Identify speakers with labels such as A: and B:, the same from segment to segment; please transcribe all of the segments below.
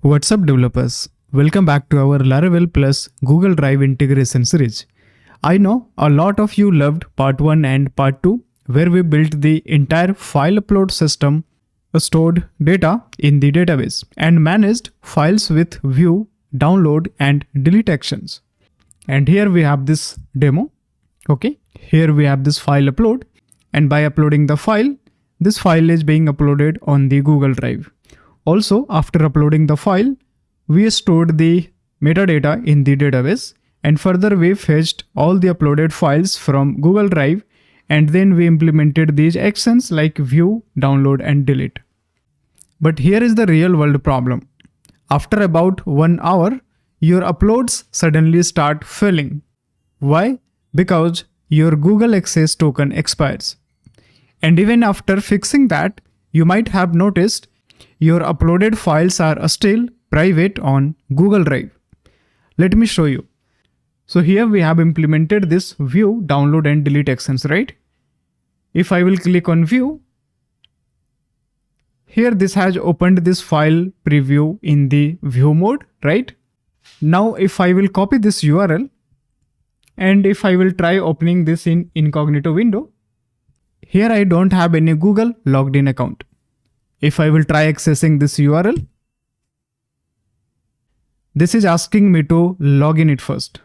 A: What's up developers? Welcome back to our Laravel plus Google Drive integration series. I know a lot of you loved part 1 and part 2 where we built the entire file upload system, stored data in the database and managed files with view, download and delete actions. And here we have this demo. Okay, here we have this file upload, and by uploading the file, this file is being uploaded on the Google Drive. Also, after uploading the file, we stored the metadata in the database, and further we fetched all the uploaded files from Google Drive, and then we implemented these actions like view, download and delete. But here is the real world problem. After about 1 hour, your uploads suddenly start failing. Why? Because your Google Access token expires. And even after fixing that, you might have noticed your uploaded files are still private on Google Drive. Let me show you. So here we have implemented this view, download and delete actions, right? If I will click on view, here this has opened this file preview in the view mode, right? Now if I will copy this URL and if I will try opening this in incognito window, here I don't have any Google logged in account. If I will try accessing this URL, this is asking me to log in it first.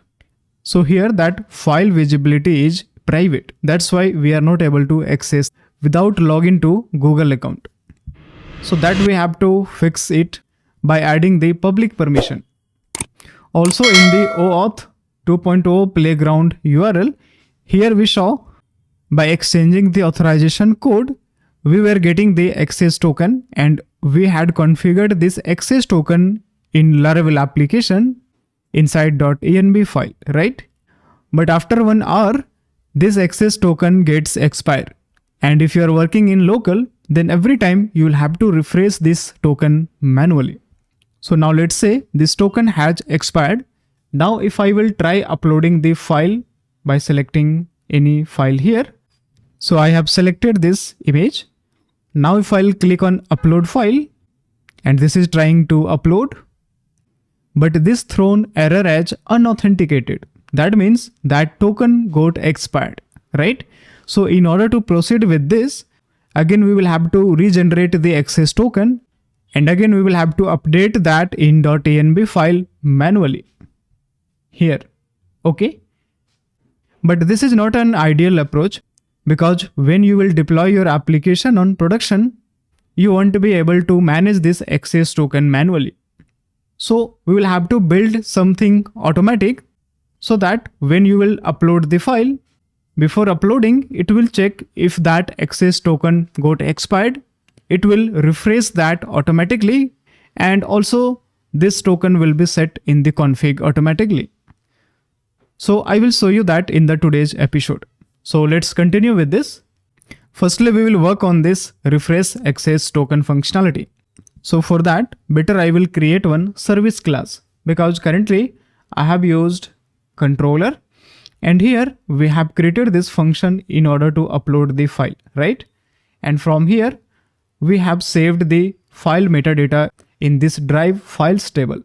A: So here that file visibility is private. That's why we are not able to access without login to Google account. So that we have to fix it by adding the public permission. Also in the OAuth 2.0 playground URL, here we saw by exchanging the authorization code, we were getting the access token and we had configured this access token in Laravel application inside .env file, right? But after 1 hour, this access token gets expired. And if you are working in local, then every time you will have to refresh this token manually. So now let's say this token has expired. Now if I will try uploading the file by selecting any file here. So I have selected this image. Now if I'll click on upload file, and this is trying to upload, but this thrown error as unauthenticated. That means that token got expired, right? So in order to proceed with this, again we will have to regenerate the access token, and again we will have to update that in .env file manually here, okay? But this is not an ideal approach, because when you will deploy your application on production, you want to be able to manage this access token manually. So we will have to build something automatic so that when you will upload the file, before uploading, it will check if that access token got expired. It will refresh that automatically, and also this token will be set in the config automatically. So I will show you that in the today's episode. So let's continue with this. Firstly, we will work on this refresh access token functionality. So for that, better I will create one service class, because currently I have used controller, and here we have created this function in order to upload the file, right? And from here, we have saved the file metadata in this drive files table.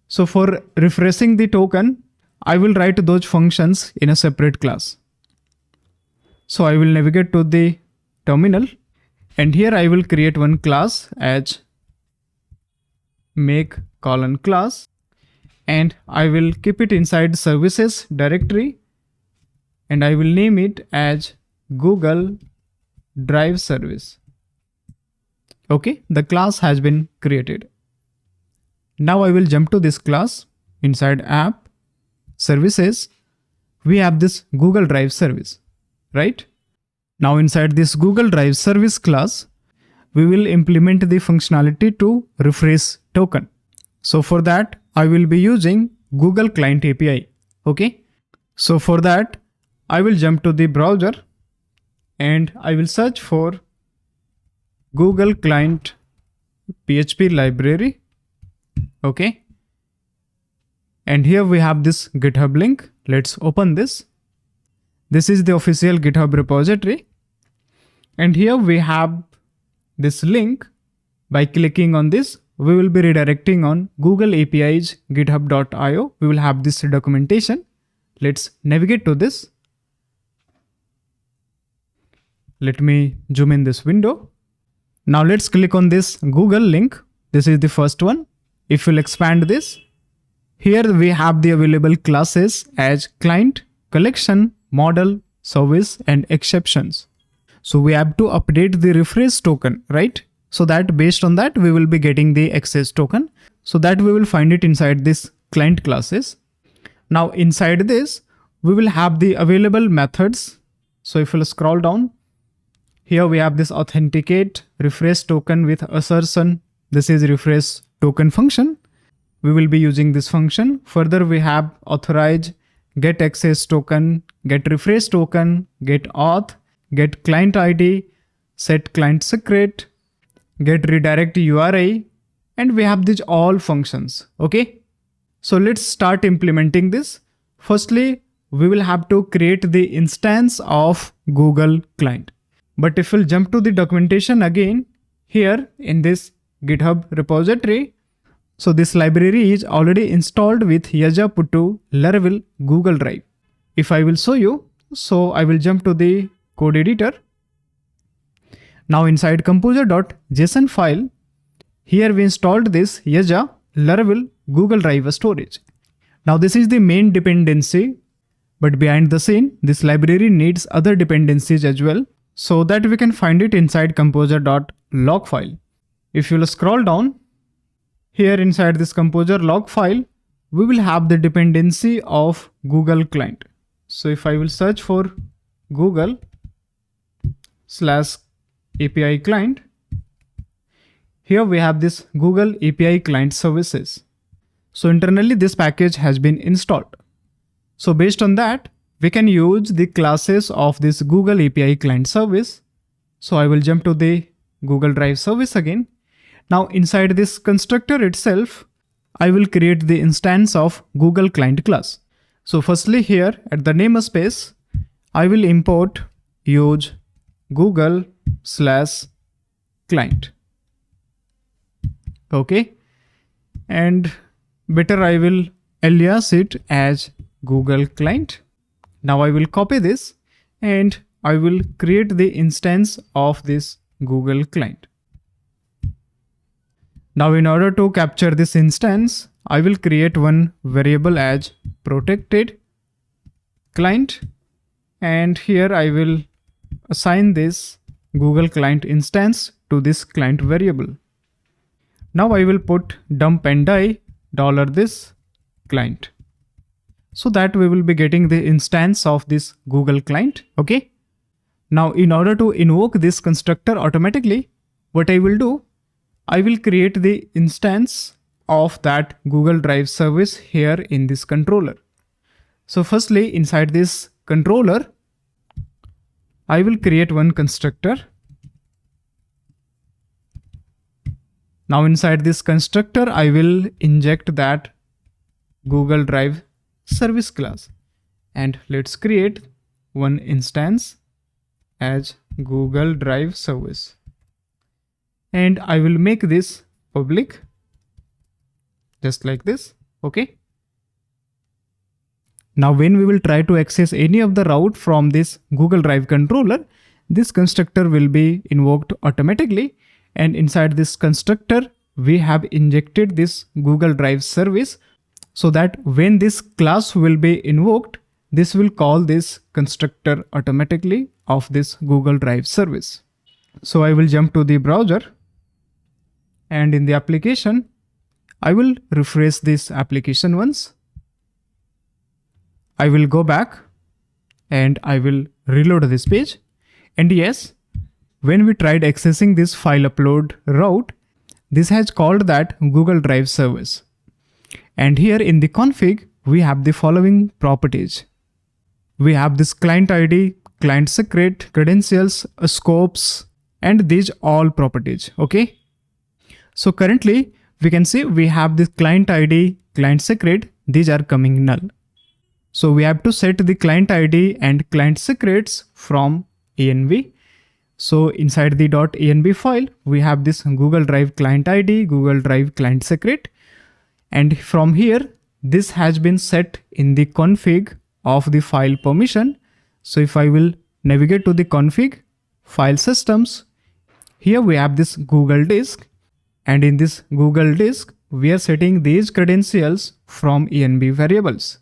A: So for refreshing the token, I will write those functions in a separate class. So I will navigate to the terminal, and here I will create one class as make:class, and I will keep it inside services directory, and I will name it as Google Drive Service. Okay, the class has been created. Now I will jump to this class. Inside app services, we have this Google Drive service, right? Now inside this Google Drive service class, we will implement the functionality to refresh token. So for that, I will be using Google Client API, okay? So for that, I will jump to the browser and I will search for Google Client PHP library, okay? And here we have this GitHub link. Let's open this. This is the official GitHub repository. And here we have this link. By clicking on this, we will be redirecting on Google API's github.io. We will have this documentation. Let's navigate to this. Let me zoom in this window. Now let's click on this Google link. This is the first one. If you'll expand this, here we have the available classes as client, collection, model, service, and exceptions. So we have to update the refresh token, right? So that based on that, we will be getting the access token. So that we will find it inside this client classes. Now inside this, we will have the available methods. So if we'll scroll down, here we have this authenticate refresh token with assertion. This is refresh token function. We will be using this function. Further, we have authorize, get access token, get refresh token, get auth, get client ID, set client secret, get redirect URI, and we have these all functions. Okay. So let's start implementing this. Firstly, we will have to create the instance of Google client. But if we'll jump to the documentation again, here in this GitHub repository, so this library is already installed with Yaja Puttu Laravel Google Drive. If I will show you, so I will jump to the code editor. Now inside composer.json file, here we installed this Yaja Laravel Google Drive storage. Now this is the main dependency, but behind the scene, this library needs other dependencies as well, so that we can find it inside composer.log file. If you will scroll down, here inside this composer log file, we will have the dependency of Google client. So if I will search for Google/API client, here we have this Google API client services. So internally this package has been installed. So based on that, we can use the classes of this Google API client service. So I will jump to the Google Drive service again. Now inside this constructor itself, I will create the instance of Google client class. So firstly here at the namespace, I will import use Google/client. Okay. And better I will alias it as Google client. Now I will copy this and I will create the instance of this Google client. Now in order to capture this instance, I will create one variable as protected client, and here I will assign this Google client instance to this client variable. Now I will put dump and die $this client, so that we will be getting the instance of this Google client. Okay. Now in order to invoke this constructor automatically, what I will do, I will create the instance of that Google Drive service here in this controller. So firstly, inside this controller, I will create one constructor. Now inside this constructor, I will inject that Google Drive service class, and let's create one instance as Google Drive service. And I will make this public just like this. Okay. Now when we will try to access any of the route from this Google Drive controller, this constructor will be invoked automatically. And inside this constructor, we have injected this Google Drive service, so that when this class will be invoked, this will call this constructor automatically of this Google Drive service. So I will jump to the browser, and in the application, I will refresh this application once. I will go back and I will reload this page. And yes, when we tried accessing this file upload route, this has called that Google Drive service. And here in the config, we have the following properties. We have this client ID, client secret, credentials, scopes, and these all properties. Okay. So currently we can see we have this client ID, client secret, these are coming null. So we have to set the client ID and client secrets from env. So inside the .env file, we have this Google Drive client ID, Google Drive client secret. And from here, this has been set in the config of the file permission. So if I will navigate to the config, file systems, here we have this Google disk. And in this Google disk, we are setting these credentials from env variables.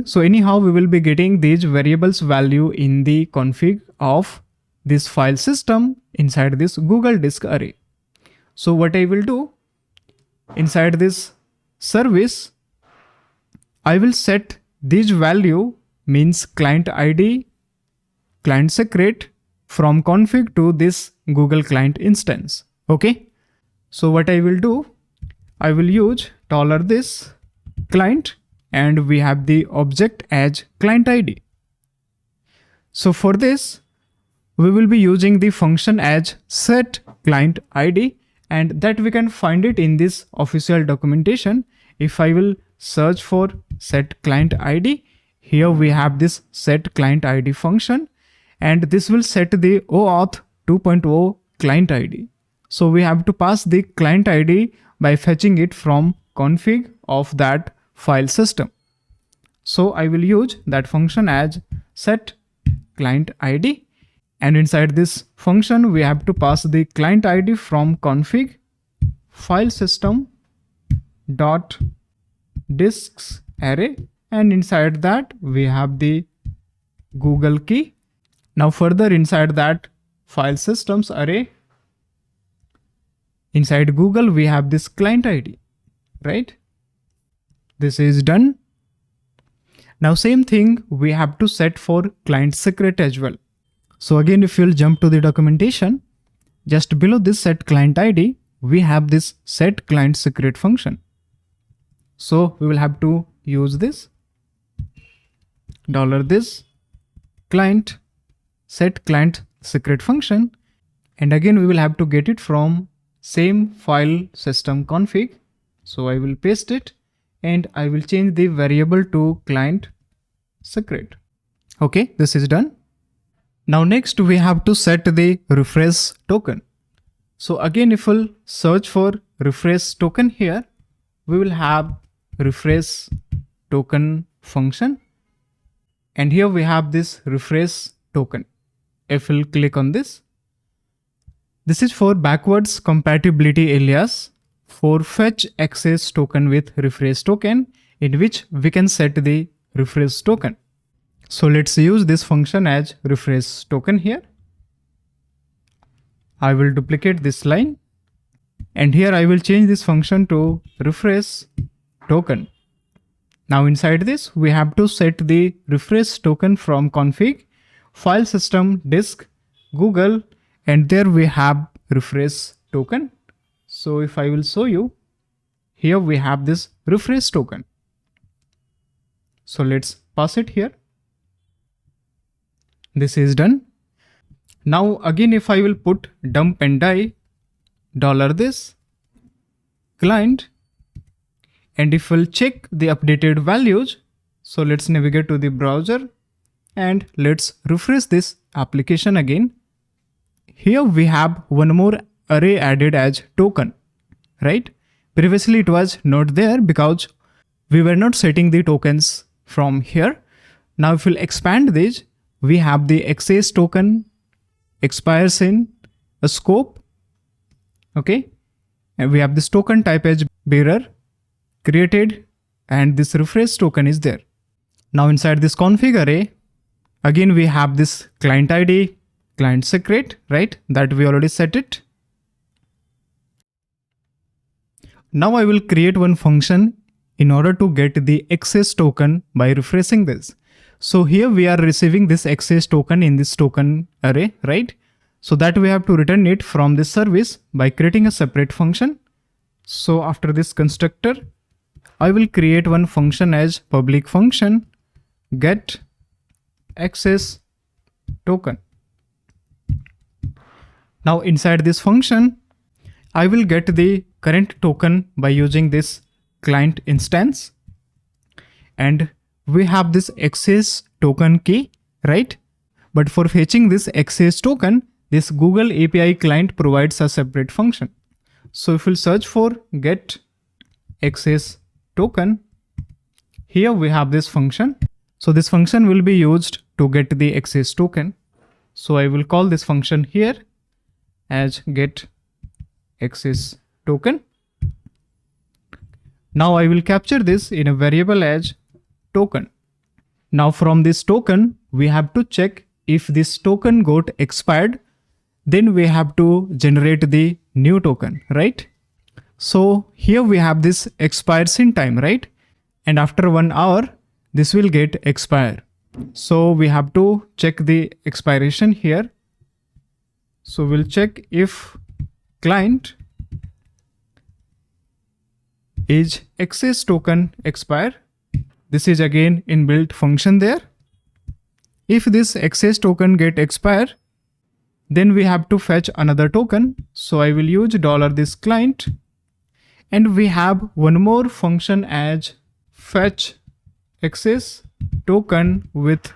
A: So anyhow, we will be getting these variables value in the config of this file system inside this Google disk array. So what I will do, inside this service, I will set this value means client ID, client secret from config to this Google client instance. Okay. So what I will do, I will use $this client and we have the object as client ID. So for this, we will be using the function as set client ID, and that we can find it in this official documentation. If I will search for set client ID, here we have this set client ID function, and this will set the OAuth 2.0 client ID. So we have to pass the client ID by fetching it from config of that file system. So I will use that function as set client ID, and inside this function we have to pass the client ID from config file system dot disks array, and inside that we have the Google key. Now further inside that file systems array, inside Google we have this client ID, right? This is done. Now same thing we have to set for client secret as well. So again, if you'll jump to the documentation, just below this set client ID, we have this set client secret function. So we will have to use this $this client set client secret function. And again, we will have to get it from same file system config. So I will paste it and I will change the variable to client secret. Okay, this is done. Now next we have to set the refresh token. So again, if we'll search for refresh token here, we will have refresh token function. And here we have this refresh token. If we'll click on this, this is for backwards compatibility alias for fetch access token with refresh token, in which we can set the refresh token. So let's use this function as refresh token here. I will duplicate this line, and here I will change this function to refresh token. Now inside this, we have to set the refresh token from config, file system, disk, Google, and there we have refresh token. So if I will show you, here we have this refresh token. So let's pass it here. This is done. Now again, if I will put dump and die $this client, and if we'll check the updated values, so let's navigate to the browser and let's refresh this application again. Here we have one more array added as token, right? Previously it was not there because we were not setting the tokens from here. Now if we'll expand this, we have the access token expires in a scope, okay? And we have this token type as bearer created, and this refresh token is there. Now inside this config array, again we have this client ID, client secret, right? That we already set it. Now I will create one function in order to get the access token by refreshing this. So here we are receiving this access token in this token array, right? So that we have to return it from this service by creating a separate function. So after this constructor, I will create one function as public function get access token. Now inside this function, I will get the current token by using this client instance, and we have this access token key, right? But for fetching this access token, this Google API client provides a separate function. So if we'll search for get access token, here we have this function. So this function will be used to get the access token. So I will call this function here as get access token. Now I will capture this in a variable as token. Now from this token, we have to check if this token got expired, then we have to generate the new token, right? So here we have this expires in time, right? And after 1 hour, this will get expire. So we have to check the expiration here. So we'll check if client is access token expire. This is again inbuilt function there. If this access token get expire, then we have to fetch another token. So I will use $this client, and we have one more function as fetch access token with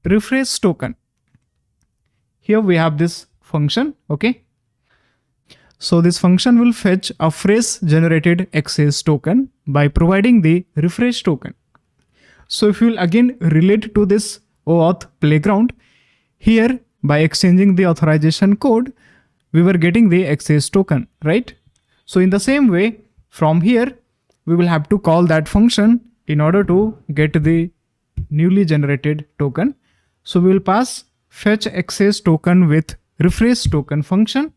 A: refresh token. Here we have this function, okay? So this function will fetch a fresh generated access token by providing the refresh token. So if you will again relate to this OAuth playground, here by exchanging the authorization code, we were getting the access token, right? So in the same way, from here, we will have to call that function in order to get the newly generated token. So we will pass fetch access token with refresh token function.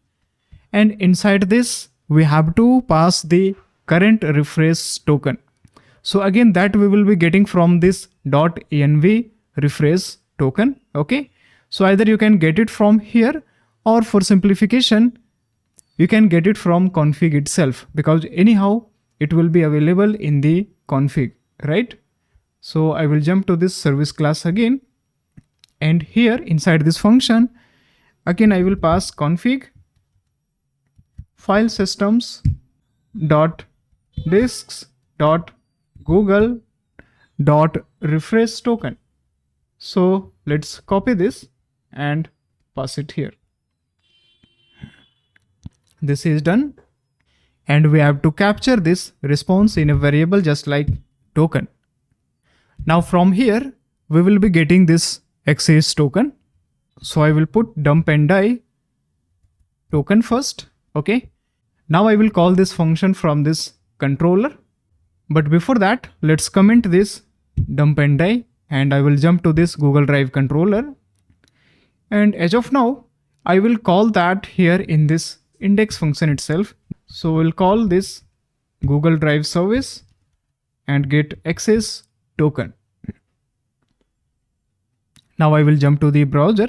A: And inside this, we have to pass the current refresh token. So again, that we will be getting from this .env refresh token, okay? So either you can get it from here, or for simplification, you can get it from config itself, because anyhow, it will be available in the config, right? So I will jump to this service class again. And here inside this function, again, I will pass config file systems dot disks dot google dot refresh token. So let's copy this and pass it here. This is done. And we have to capture this response in a variable just like token. Now from here, we will be getting this access token. So I will put dump and die token first, okay? Now I will call this function from this controller. But before that, let's comment this dump and die, and I will jump to this Google Drive controller. And as of now, I will call that here in this index function itself. So we'll call this Google Drive service and get access token. Now I will jump to the browser.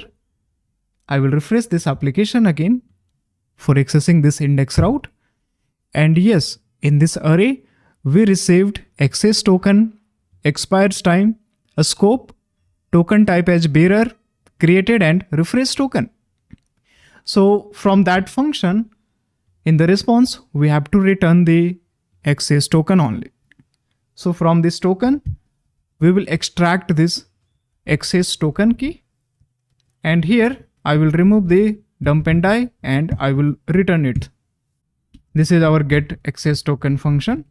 A: I will refresh this application again for accessing this index route. And yes, in this array, we received access token, expires time, a scope, token type as bearer, created, and refresh token. So from that function, in the response, we have to return the access token only. So from this token, we will extract this access token key. And here I will remove the dump and die, and I will return it. This is our get access token function.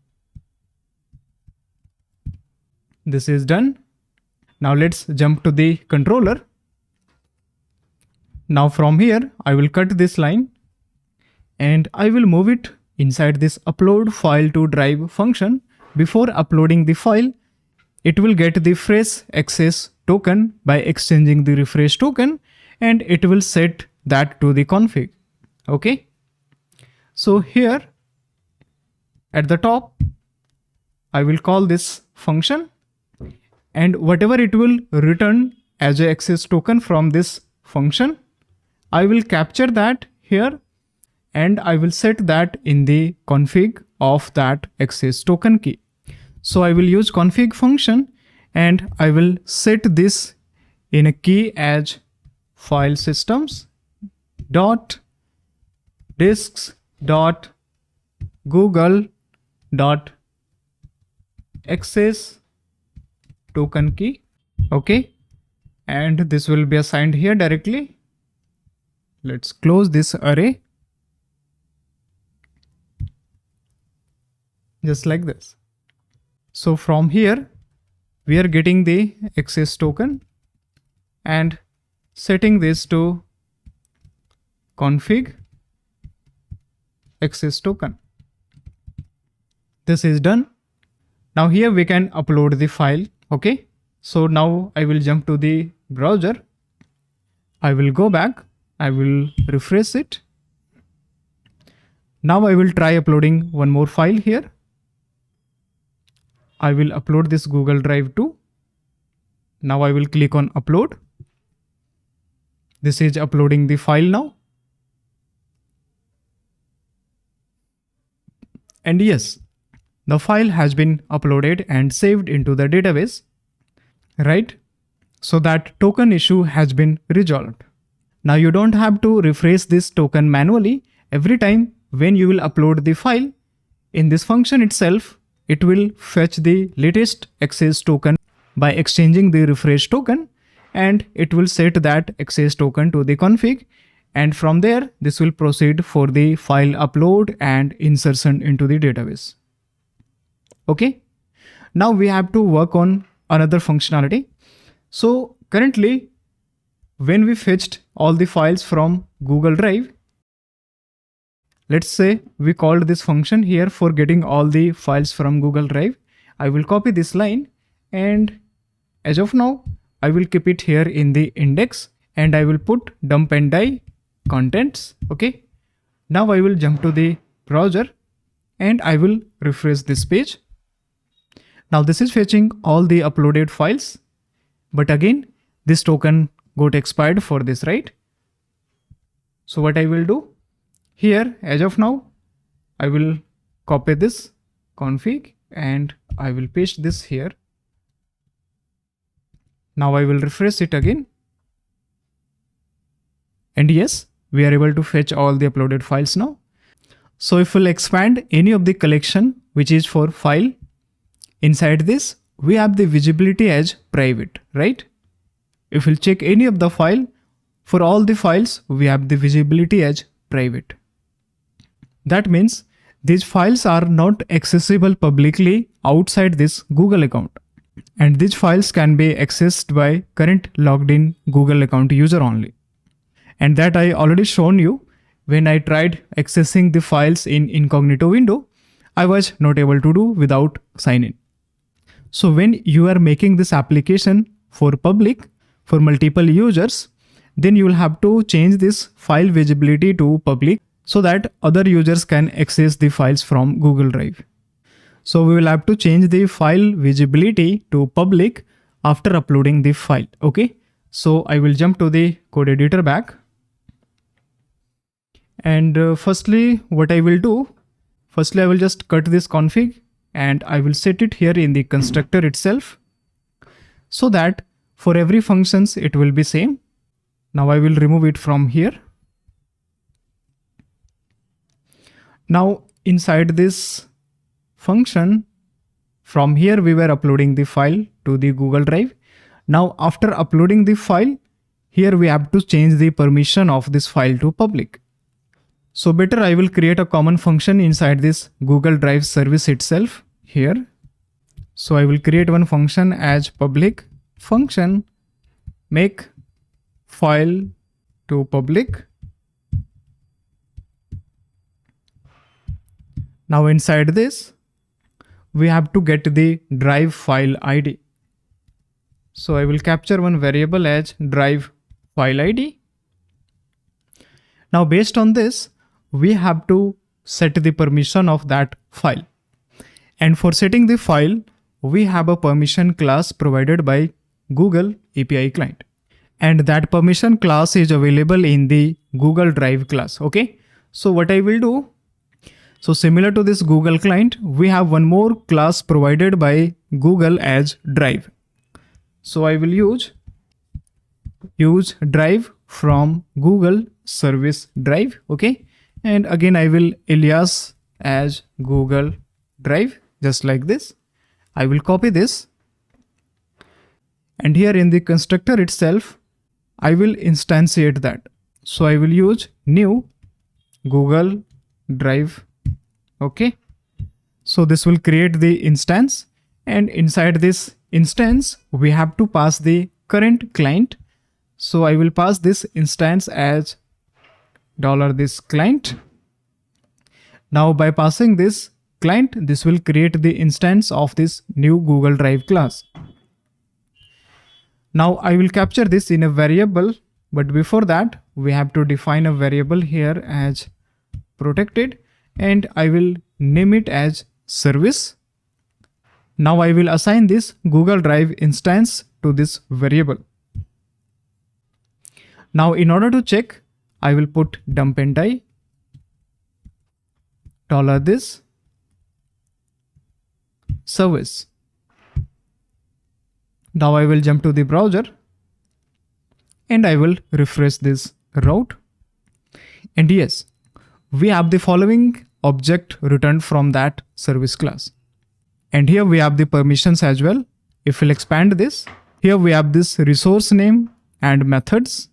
A: This is done. Now let's jump to the controller. Now from here, I will cut this line and I will move it inside this upload file to drive function. Before uploading the file, it will get the fresh access token by exchanging the refresh token, and it will set that to the config. Okay. So here at the top, I will call this function, and whatever it will return as an access token from this function, I will capture that here and I will set that in the config of that access token key. So I will use config function and I will set this in a key as file systems dot disks dot google dot access token key. Okay, and this will be assigned here directly. Let's close this array. Just like this. So from here, we are getting the access token and setting this to config access token. This is done. Now here we can upload the file. Okay. So now I will jump to the browser. I will go back. I will refresh it. Now I will try uploading one more file here. I will upload this Google Drive too. Now I will click on upload. This is uploading the file now. And yes, the file has been uploaded and saved into the database, right? So that token issue has been resolved. Now you don't have to refresh this token manually every time when you will upload the file. In this function itself, it will fetch the latest access token by exchanging the refresh token, and it will set that access token to the config. And from there, this will proceed for the file upload and insertion into the database. Okay. Now we have to work on another functionality. So currently, when we fetched all the files from Google Drive, let's say we called this function here for getting all the files from Google Drive. I will copy this line, and as of now, I will keep it here in the index, and I will put dump and die contents. Okay. Now I will jump to the browser and I will refresh this page. Now this is fetching all the uploaded files, but again, this token got expired for this, right? So what I will do here, as of now, I will copy this config and I will paste this here. Now I will refresh it again. And yes, we are able to fetch all the uploaded files now. So if we'll expand any of the collection, which is for file, inside this, we have the visibility as private, right? If we'll check any of the file, for all the files, we have the visibility as private. That means these files are not accessible publicly outside this Google account. And these files can be accessed by current logged in Google account user only. And that I already shown you when I tried accessing the files in incognito window, I was not able to do without sign in. So when you are making this application for public, for multiple users, then you will have to change this file visibility to public so that other users can access the files from Google Drive. So we will have to change the file visibility to public after uploading the file. Okay. So I will jump to the code editor back. And firstly, what I will do, I will just cut this config and I will set it here in the constructor itself so that for every functions, it will be same. Now I will remove it from here. Now inside this function, from here we were uploading the file to the Google Drive. Now after uploading the file, here we have to change the permission of this file to public. So better I will create a common function inside this Google Drive service itself here. So I will create one function as public function make file to public. Now inside this, we have to get the drive file ID. So I will capture one variable as drive file ID. Now based on this, we have to set the permission of that file. And for setting the file, we have a permission class provided by Google API client. And that permission class is available in the Google Drive class. Okay. So what I will do, so similar to this Google client, we have one more class provided by Google as Drive. So I will use Drive from Google Service Drive. Okay. And again, I will alias as Google Drive, just like this. I will copy this. And here in the constructor itself, I will instantiate that. So I will use new Google Drive. Okay. So this will create the instance, and inside this instance, we have to pass the current client. So I will pass this instance as $this client. Now by passing this client, this will create the instance of this new Google Drive class. Now I will capture this in a variable, but before that, we have to define a variable here as protected, and I will name it as service. Now I will assign this Google Drive instance to this variable. Now in order to check, I will put dump and die $this service. Now I will jump to the browser and I will refresh this route. And yes, we have the following object returned from that service class. And here we have the permissions as well. If we'll expand this, here we have this resource name and methods.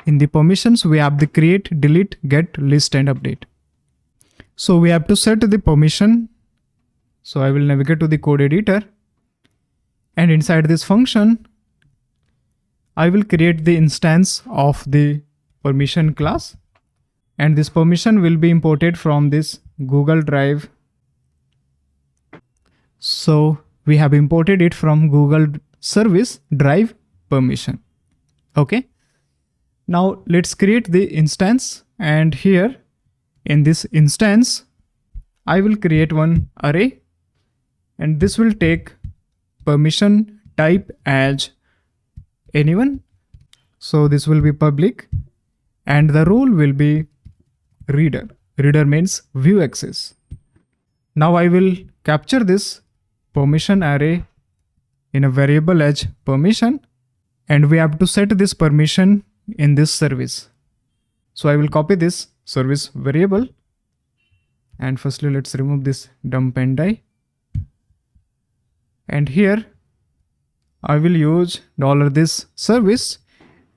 A: In the permissions, we have the create, delete, get, list, and update. So we have to set the permission. So I will navigate to the code editor. And inside this function, I will create the instance of the permission class. And this permission will be imported from this Google Drive. So we have imported it from Google Service Drive permission. Okay. Now let's create the instance, and here in this instance, I will create one array, and this will take permission type as anyone. So this will be public, and the role will be reader. Reader means view access. Now I will capture this permission array in a variable as permission, and we have to set this permission in this service. So I will copy this service variable, and firstly let's remove this dump and die. And here I will use $this service,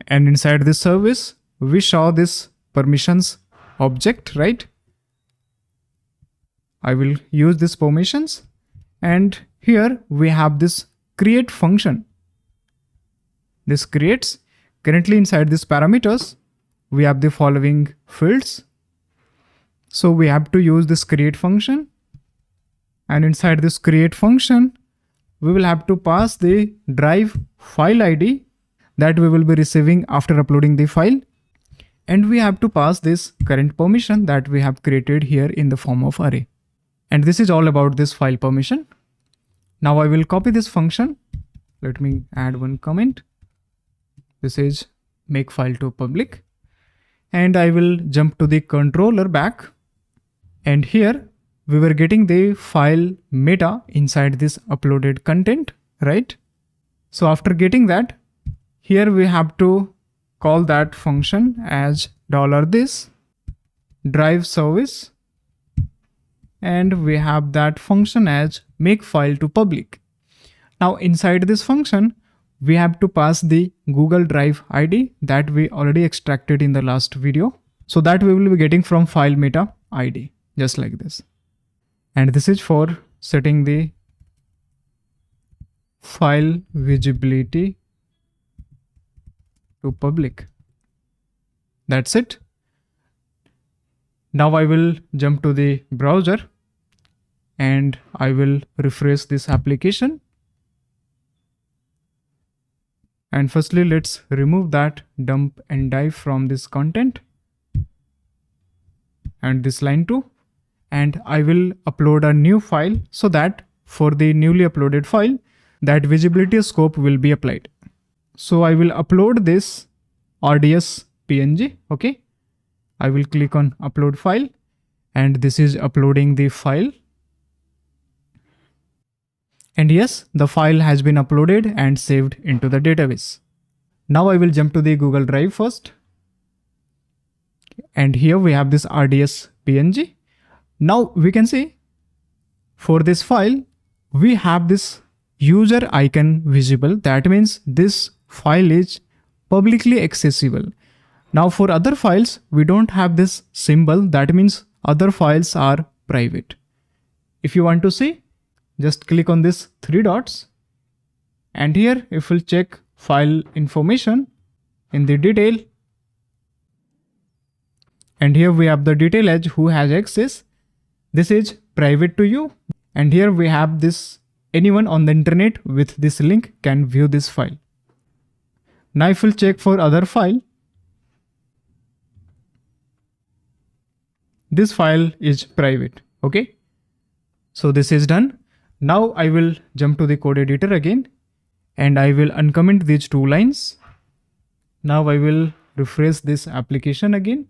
A: and inside this service we show this permissions object, right? I will use this permissions, and here we have this create function. This creates. Currently inside this parameters, we have the following fields. So we have to use this create function, and inside this create function, we will have to pass the drive file ID that we will be receiving after uploading the file. And we have to pass this current permission that we have created here in the form of array. And this is all about this file permission. Now I will copy this function. Let me add one comment. This is make file to public, and I will jump to the controller back, and here we were getting the file meta inside this uploaded content, right? So after getting that, here we have to call that function as $this drive service, and we have that function as make file to public. Now inside this function, we have to pass the Google Drive ID that we already extracted in the last video. So that we will be getting from file meta ID, just like this. And this is for setting the file visibility to public. That's it. Now I will jump to the browser and I will refresh this application. And firstly, let's remove that dump and die from this content and this line too. And I will upload a new file so that for the newly uploaded file, that visibility scope will be applied. So I will upload this RDS PNG. Okay. I will click on upload file, and this is uploading the file. And yes, the file has been uploaded and saved into the database. Now I will jump to the Google Drive first. And here we have this RDS PNG. Now we can see for this file, we have this user icon visible. That means this file is publicly accessible. Now for other files, we don't have this symbol. That means other files are private. If you want to see, just click on this three dots. And here, if we'll check file information in the detail, and here we have the detail as who has access. This is private to you. And here we have this, anyone on the internet with this link can view this file. Now if we'll check for other file, this file is private. Okay. So this is done. Now I will jump to the code editor again and I will uncomment these two lines. Now I will refresh this application again.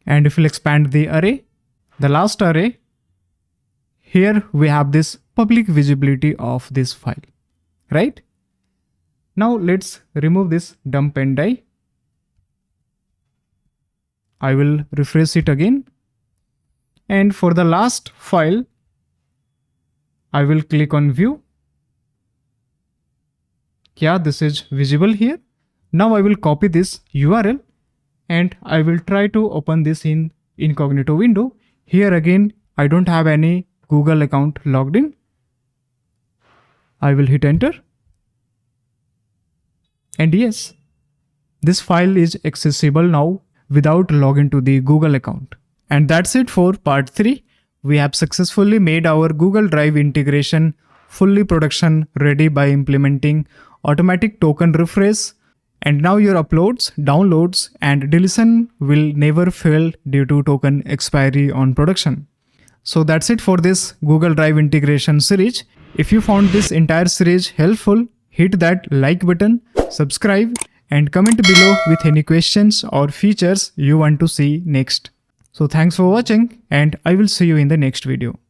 A: And if we'll expand the array, the last array, here we have this public visibility of this file, right? Now let's remove this dump and die. I will refresh it again. And for the last file, I will click on view. Yeah, this is visible here. Now I will copy this URL and I will try to open this in incognito window. Here again, I don't have any Google account logged in. I will hit enter. And yes, this file is accessible now without login to the Google account. And that's it for part 3. We have successfully made our Google Drive integration fully production ready by implementing automatic token refresh. And now your uploads, downloads, and deletion will never fail due to token expiry on production. So that's it for this Google Drive integration series. If you found this entire series helpful, hit that like button, subscribe, and comment below with any questions or features you want to see next. So thanks for watching and I will see you in the next video.